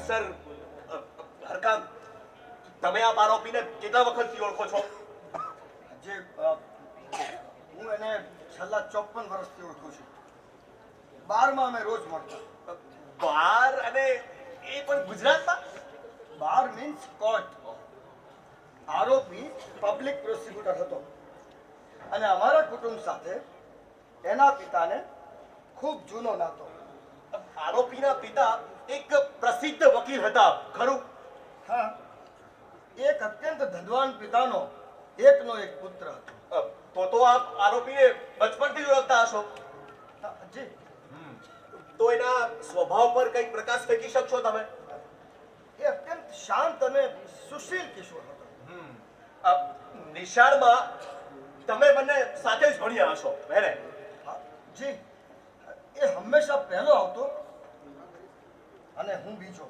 Sir, Harka, તમે આ આરોપીને કેટલા વખતથી ઓળખો છો? જે હું એને છેલ્લા 54 વર્ષથી ઓળખું છું. 12માં અમે રોજ મળતા. 12 અને એ પણ ગુજરાતમાં? 12 મીન્સ કોર્ટ. આરોપી પબ્લિક પ્રોસિક્યુટર હતો અને અમારા કુટુંબ સાથે એના પિતાને ખૂબ જૂનો નાતો. આરોપીના પિતા એક પ્રસિદ્ધ વકીલ હતા, ખરું? હા, એક અત્યંત ધનવાન પિતાનો એકનો એક પુત્ર હતો. તો આપ આરોપીને બચપણથી જ ઓળખતા હશો? જી. તો એના સ્વભાવ પર કંઈક પ્રકાશ ફેંકી શકશો તમે? એ અત્યંત શાંત અને સુશીલ કિશોર હતો. નિશાળમાં તમે બંને સાથે જ ભણ્યા હશો, હે? જી. એ હંમેશા પહેલો આવતો અને હું બીજો.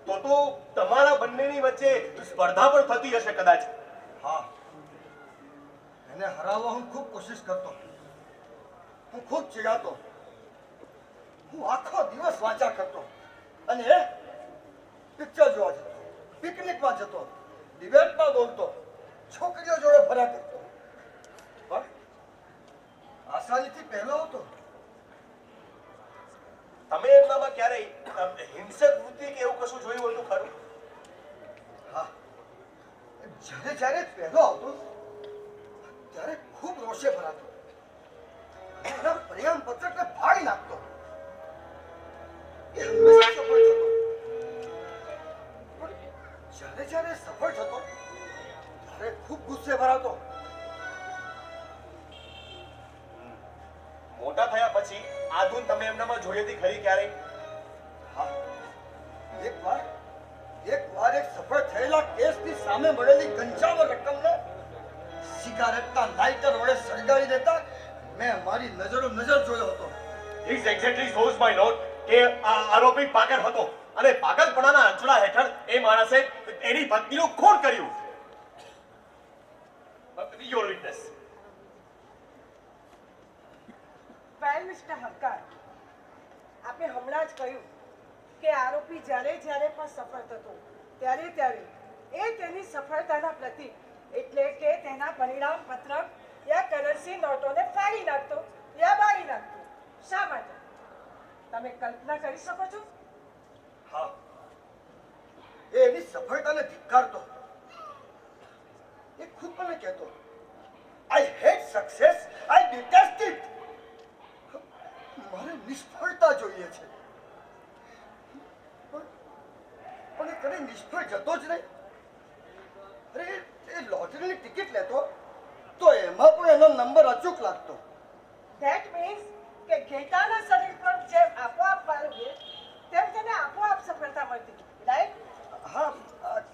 તો તમારા બંનેની વચ્ચે સ્પર્ધા પણ થતી હશે કદાચ. હા, એને હરાવવા હું ખૂબ કોશિશ કરતો. હું ખૂબ ચીડાતો. હું આખો દિવસ વાંચા કરતો અને એ પિક્ચર જોવા જતો, પિકનિકમાં જતો, ડિબેટમાં બોલતો, છોકરીઓ જોડે ફર્યા કરતો. પણ આસાનીથી પહેલો આવતો. તમે એમનામાં ક્યારેય હિંસક વૃત્તિ કે એવું કશું જોયું હતું ખરું? હા, જ્યારે જ્યારે પહેલો આવતો ત્યારે ખૂબ રોષે ભરાતો. એના પરિણામ પત્રકને ફાડી નાખતો. એ હંમેશા સફળ થતો. પણ જ્યારે જ્યારે સફળ થતો ત્યારે ખૂબ ગુસ્સે ભરાતો. મોટા થયા પછી આ ધૂન તમે એમનામાં જોઈ હતી ખરી ક્યારેય? હા, એકવાર એક સફળ થયેલા કેસની સામે મળેલી ગંજાવર રકમને સિગારેટના લાઇટર વડે સળગાવી દેતા મેં મારી નજરો નજર જોયો હતો. This exactly shows my lord કે આ આરોપી પાગલ હતો અને પાગલપણાના અંચળા હેઠળ એ માણસે એની પત્નીનું ખૂન કર્યું. Your witness. વેલ મિસ્ટર હક્કાર, આપે હમણાં જ કહ્યું કે આરોપી જ્યારે જ્યારે પણ સફળ થતો ત્યારે એ તેની સફળતાના પ્રતીક એટલે કે તેના પરિણામ પત્રક યા કરન્સી નોટોને ફાડી નાખતો યા બાળી નાખતો. શા માટે? તમે કલ્પના કરી શકો છો? હા, એ એની સફળતાને ધિક્કારતો. એ ખુદ મને કહેતો, I hate success, I detest it. મારે નિષ્ફળતા જોઈએ છે. પણ એ કદી નિષ્ફળ જતો જ નહીં. અરે એ લોટરીની ટિકિટ લેતો તો એમાં પણ એનો નંબર અચૂક લાગતો. ધેટ મીન્સ કે ઘેટાના શરીર પર જેમ આપોઆપ વાળીએ તેમ તેને આપોઆપ સફળતા મળતી, રાઈટ? હા,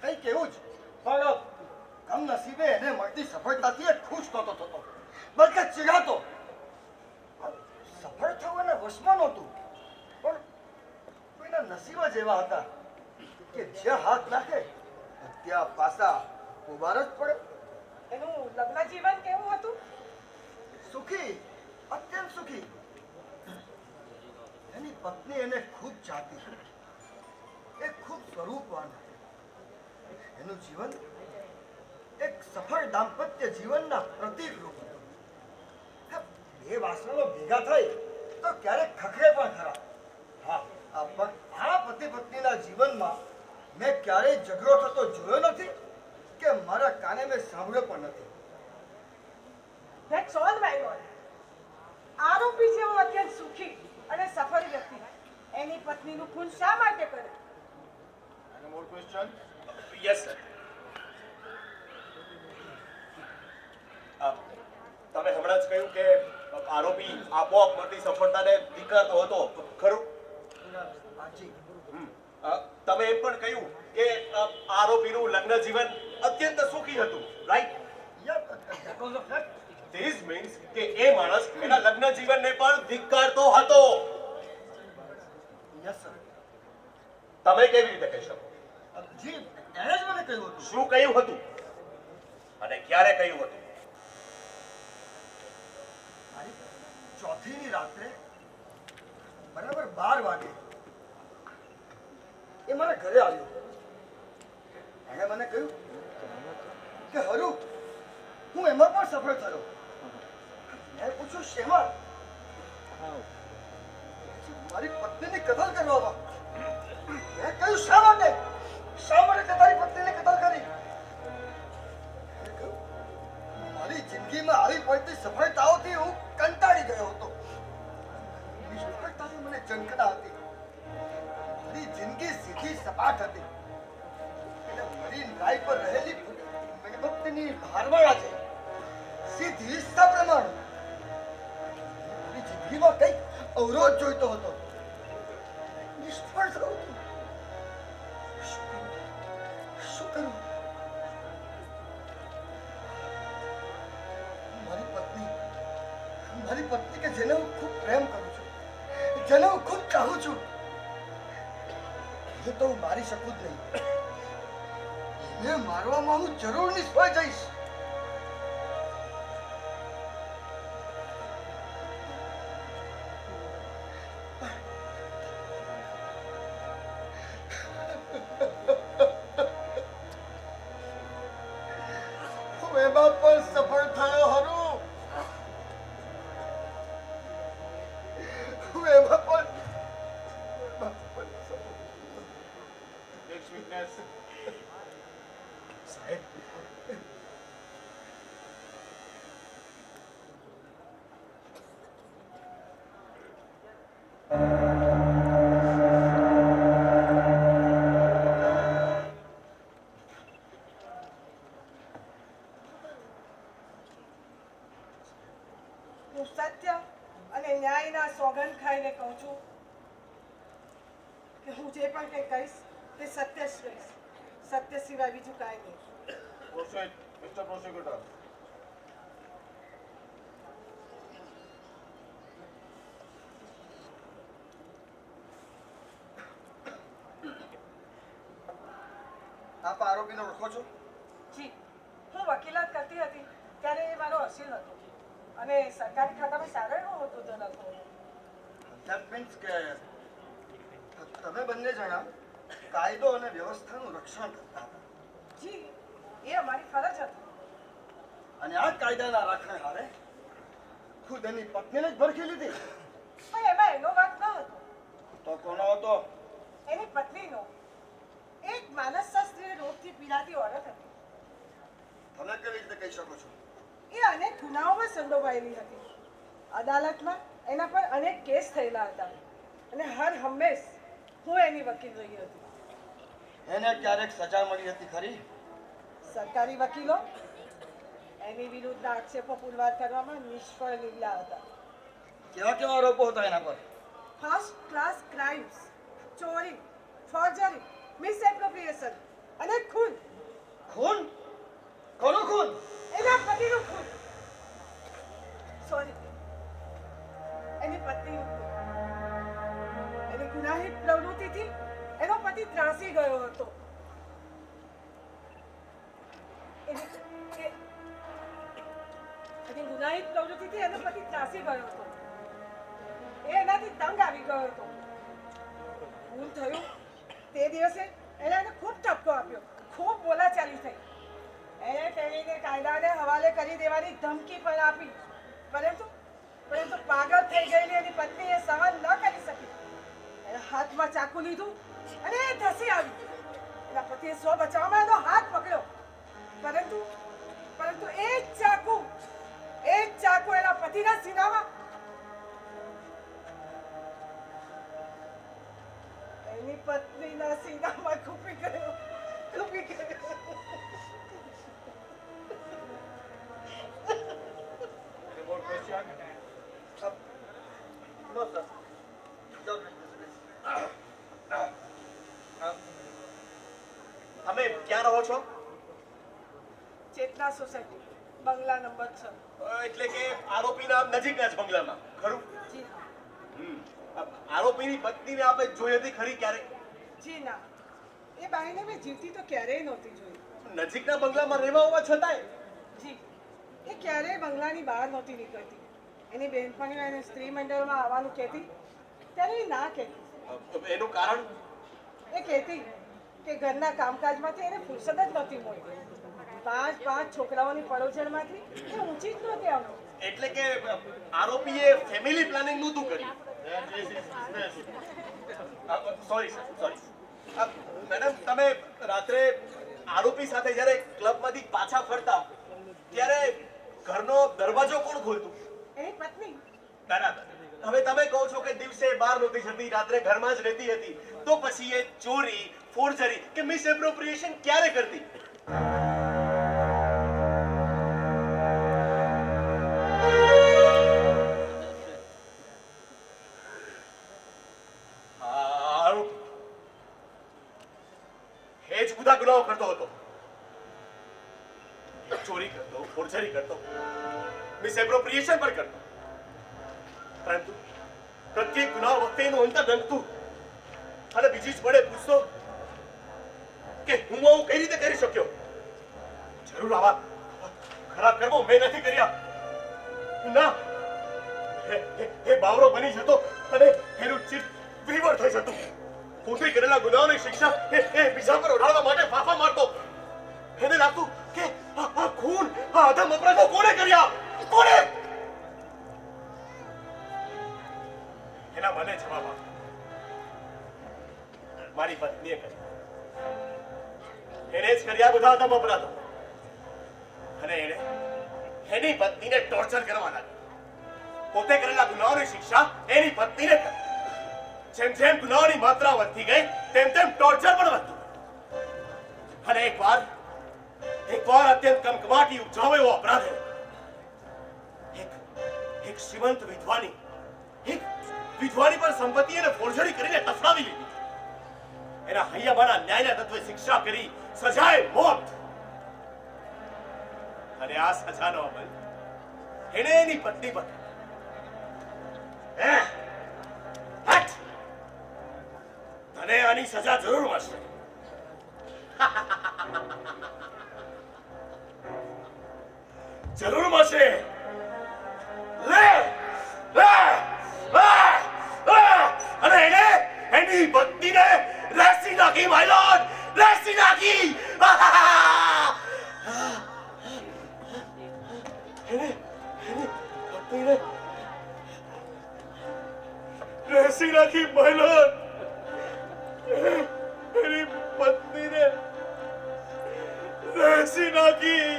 કંઈક એવું જ. પણ કમનસીબે એને મળતી સફળતાથી એ ખુશ નહોતો થતો, બલકે ચીડાતો. સફળ થવાના વશમાં નહોતું, પણ કોઈના નસીબ જ એવા હતા કે જ્યાં હાથ નાખે ત્યાં પાછા ઉભાર જ પડે. એનું લગ્ન જીવન કેવું હતું? સુખી, અત્યંત સુખી. એની પત્ની એને ખૂબ ચાહતી. એ ખૂબ સ્વરૂપવાન હતી. એનું જીવન એક સફળ દાંપત્ય જીવનના પ્રતીક રૂપ હતું. બે વાસણો ભેગા થાય તો ક્યારેક ખખડે પણ ખરા. હા, પણ આ પતિ પત્નીના જીવનમાં મેં ક્યારેય ઝઘડો થતો જોયો નથી કે મારા કાને મેં સાંભળ્યો પણ નથી. That's all my lord. આરોપી જેવો અત્યંત સુખી અને સફળ વ્યક્તિ એની પત્નીનું ખૂન શા માટે કરે? Any more question? Yes, sir. તમે હમણાં જ કહ્યું કે આરોપી આપોઆપ મળતી સફળતાને ધિક્કારતો હતો, ખરું? હાજી. તમે એમ પણ કહ્યું કે આરોપીનું લગ્ન જીવન અત્યંત સુખી હતું, રાઈટ? This means કે એ માણસ એના લગ્ન જીવનને પણ ધિક્કારતો હતો. Yes sir. તમે કેવી રીતે કહી શકો? જી, એણે જ મને કહ્યું હતું. શું કહ્યું હતું અને ક્યારે કહ્યું હતું? ચોથીની રાત્રે બરાબર 12 વાગે એ મારા ઘરે આવ્યો. એણે મને કહ્યું કે હરુ હું એમાં પણ સફળ થયો. મેં પૂછ્યું શેમાં? મારી પત્નીની કતલ કરવામાં. મેં કહ્યું શા માટે? શા માટે તે તારી પત્નીને કતલ કરી? એણે કહ્યું, મારી જિંદગીમાં આવી પડતી સફળતાઓથી હું કંટાળી ગયો હતો. નિષ્ફળતાની મને ઝંખના હતી. મારી જિંદગી સીધી સપાટ હતી. એટલે મરીન ડ્રાઈવ પર રહેલી મીણબત્તીની ભારવાળા છે સીધી સપ્રમાણ. મારી જિંદગીમાં કંઈક અવરોધ જોઈતો હતો. નિષ્ફળ થયો હતો. શું કરું? મારી પત્ની કે જેને હું ખૂબ પ્રેમ કરું છું, જેને હું ખૂબ ચાહું છું, એ તો હું મારી શકું જ નહીં. એને મારવામાં હું જરૂર નિષ્ફળ જઈશ. હું એમાં પણ સફળ થયો હરું. હું એમાં પણ Next witness. સાહેબ, હું સત્ય અને ન્યાયના સોગંદ ખાઈને કહું છું કે હું જે પણ કંઈ કહીશ તે સત્ય જ કહીશ. સત્ય સિવાય બીજું કાંઈ નહીં. proceed, Mr. Prosecutor. આપ આરોપીને ઓળખો છો? જી, હું વકીલાત કરતી હતી ત્યારે એ મારો અસીલ હતો અને સરકારી ખાતામાં સારો એવો હતો ધનકો. That means કે તમે બંને જણા કાયદો અને વ્યવસ્થાનું રક્ષણ કરતા હતા. જી, એ અમારી ફરજ હતી. અને આ કાયદાના રક્ષણહારે ખુદ એની પત્નીને જ ભરખી લીધી. પણ એમાં એનો વાંક ન હતો, તો કોનો હતો? એની પત્નીનો. એક માનસશાસ્ત્રીય રોગથી પીડાતી ઓરત હતી. તમે કેવી રીતે કહી શકો છો? એ અનેક ગુનાઓમાં સંડોવાયેલી હતી. અદાલતમાં એના પર અનેક કેસ થયેલા હતા અને હર હંમેશ હું એની વકીલ રહી હતી. એને ક્યારેક સજા મળી હતી ખરી? સરકારી વકીલો એની વિરુદ્ધના આક્ષેપો પુરવાર કરવામાં નિષ્ફળ નીવડ્યા હતા. કેવા કેવા આરોપો હતા એના પર? ફર્સ્ટ ક્લાસ ક્રાઇમ્સ, ચોરી, ફોર્જરી, મિસએપ્રોપ્રિએશન અને ખૂન. ખૂન? કોનું ખૂન? એના પતિનું ખૂન. સોરી, એની પત્નીનું ખૂન. એની ગુનાહિત પ્રવૃત્તિથી એનો પતિ ત્રાસી ગયો હતો. એની ગુનાહિત પ્રવૃત્તિથી એનો પતિ ત્રાસી ગયો હતો. એ એનાથી તંગ આવી ગયો હતો. ખૂન થયું તે દિવસે એને ખૂબ ઠપકો આપ્યો, ખૂબ બોલાચાલી થઈ. એને તેણીને કાયદાને હવાલે કરી દેવાની ધમકી પણ આપી. પરંતુ પાગલ થઈ ગયેલી એની પત્નીએ સહન ન કરી શકી. એને હાથમાં ચાકુ લીધું અને એ ધસી આવી. એના પતિએ સ્વ બચાવવામાં એનો હાથ પકડ્યો. પરંતુ એ જ ચાકુ એના પતિના સીનામાં. એની પત્નીના સીનામાં ખૂપી ગયો. Any more question? No, sir. તમે ક્યાં રહો છો? ચેતના સોસાયટી, બંગલા નંબર 6. એટલે કે આરોપીના નજીકના જ બંગલામાં, ખરું? જી હા. આરોપીની પત્નીને આપણે જોઈ હતી ખરી ક્યારે? જી ના, એ બાઈને મેં જીવતી તો ક્યારેય નહોતી જોઈ. નજીકના બંગલામાં રહેવા હોવા છતાંય? જી, એ ક્યારેય બંગલાની બહાર નહોતી નીકળતી. એની બહેનપણીઓ એને સ્ત્રી મંડળમાં આવવાનું કહેતી ત્યારે એ ના કહેતી. એનું કારણ? એ કહેતી કે ઘરના કામકાજમાંથી એને ફુરસદ જ નહોતી મળતી. પાંચ છોકરાઓની પડોજણમાંથી એ ઊંચી જ નહોતી આવતી. એટલે કે આરોપીએ ફેમિલી પ્લાનિંગ નહોતું કર્યું. સોરી મેડમ, તમે રાત્રે આરોપી સાથે જ્યારે ક્લબમાંથી પાછા ફરતા ત્યારે ઘરનો દરવાજો કોણ ખોલતું? એની પત્ની. બરાબર. હવે તમે કહો છો કે દિવસે બહાર નહોતી જતી, રાત્રે ઘરમાં જ રહેતી હતી, તો પછી એ ચોરી, ફોર્જરી કે મિસએપ્રોપ્રિએશન ક્યારે કરતી? એ જ બધા ગુનાઓ કરતો હતો. ચોરી કરતો, ફોર્જરી કરતો, મિસએપ્રોપ્રિએશન પણ કરતો. પરંતુ પ્રત્યેક ગુનાહ વખતે એનું અંતર ડંકતું અને બીજી જ વડે પૂછતો કે હું આવું કઈ રીતે કરી શક્યો? જરૂર આવા ખરાબ કર્મો મેં નથી કર્યા. ના, એ બાવરો બની જતો અને એનું ચિત્ત વિવર થઈ જતું. પોતે કરેલા ગુનાઓની શિક્ષા એ બીજા પર ઉડાડવા માટે ફાફા મારતો. એને લાગતું કે આ ખૂન, આ અધમ અપરાધો કોણે કર્યા? કોણે? એના મને જવાબ આપ. મારી પત્નીએ કર્યા. એને જ કર્યા બધા અધમ અપરાધો. અને એની પત્નીને ટોર્ચર કરવા લાગી. પોતે કરેલા ગુનાઓની શિક્ષા એની પત્નીને કરી. જેમ જેમ ગુનાઓની માત્રા વધતી ગઈ તેમ તેમ ટોર્ચર પણ વધતું. અને એકવાર અત્યંત કમકમાટી ઉપજાવે એવો અપરાધ એક શ્રીમંત વિધવાની પર સંપત્તિ અને ફોર્જરી કરીને તફડાવી લીધી. એના હૈયામાના ન્યાયના તત્વે શિક્ષા કરી સજાએ મોત. અને આ સજાનો અમલ એને એની પત્ની પર. તને આની સજા જરૂર મળશે. જરૂર મળશે. અને એની પત્નીને રેસી નાખી, માય લોર્ડ, રેસી નાખી. એની પત્નીને રેસી નાખી, માય લોર્ડ. એની પત્નીને રેસી નાખી.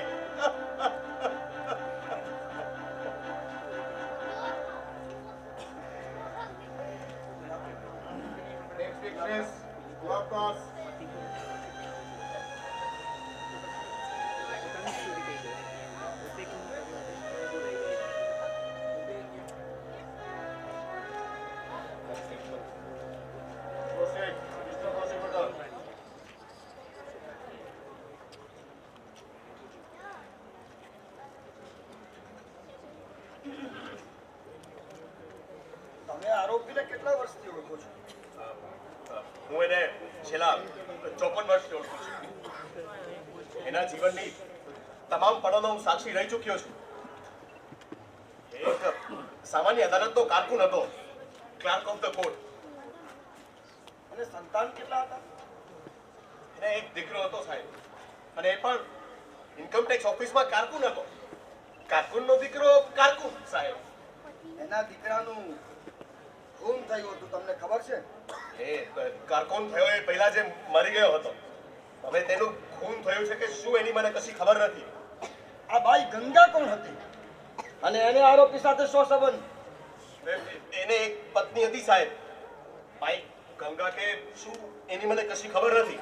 તમે આરોપીને કેટલા વર્ષથી ઓળખો છો? હું એને છેલ્લા 54 વર્ષથી ઓળખું છું. એના જીવનની તમામ પળોનો હું સાક્ષી રહી ચૂક્યો છું. એક સામાન્ય અદાલતનો કારકુન હતો, ક્લાર્ક ઓફ ધ કોર્ટ. અને સંતાન કેટલા હતા? એને એક દીકરો હતો સાહેબ, અને એ પણ ઇન્કમટેક્સ ઓફિસમાં કારકુન હતો. કારકુનનો દીકરો કારકુન સાહેબ. એના દીકરાનું ખૂન થયું હતું, તમને ખબર છે? એ કારકુન થયો એ પહેલા જે મરી ગયો હતો. હવે તેનું ખૂન થયું છે કે શું એની મને કશી ખબર નથી. આ ભાઈ ગંગા કોણ હતી અને એને આરોપી સાથે શો સંબંધ? એને એક પત્ની હતી સાહેબ. ભાઈ ગંગા કે શું એની મને કશી ખબર નથી.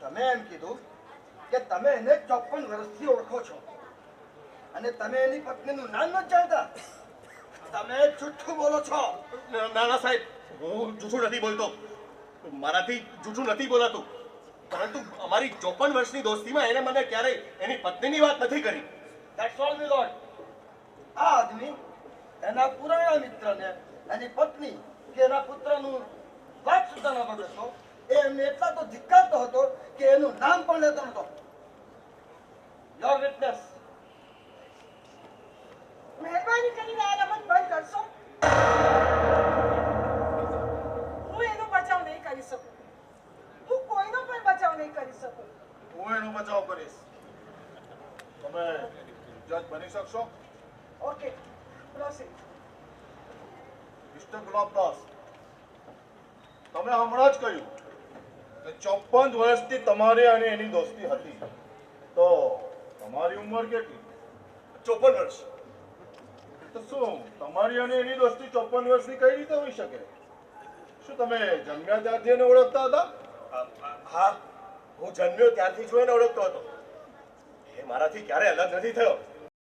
તમે એમ કીધું કે તમે એને 54 વર્ષથી ઓળખો છો અને તમે એની પત્નીનું નામ નથી જાણતા. તમે જૂઠું બોલો છો. ના ના સાહેબ, હું જૂઠું નથી બોલતો. મારાથી જૂઠું નથી બોલાતું. પરંતુ અમારી 54 વર્ષની દોસ્તીમાં એને મને ક્યારેય એની પત્નીની વાત નથી કરી. That's all me lord. આ આદમી એના પુરાણા મિત્રને એની પત્ની કે એના પુત્રનું વાત સુદ્ધા ન બગડતો. એ એમને એટલા તો ધિક્કારતો હતો કે એનું નામ પણ લેતો નતો. Your witness. મહેરબાની કરીને આ રમત બંધ કરશો. હું એનો બચાવ નહીં કરી શકું. તમે જજ બની શકશો? Okay proceed. મિસ્ટર ગુલાબદાસ, તમે હમણાં જ કહ્યું કે 54 વર્ષથી તમારી અને એની દોસ્તી હતી, તો તમારી ઉંમર કેટલી? 54 વર્ષ. તો શું તમારી અને એની દોસ્તી 54 વર્ષની કઈ રીતે હોઈ શકે? શું તમે જન્મ્યા ત્યારથી એને ઓળખતા હતા? હા, હું જન્મ્યો ત્યારથી જ હું એને ઓળખતો હતો. એ મારાથી ક્યારે અલગ નથી થયો.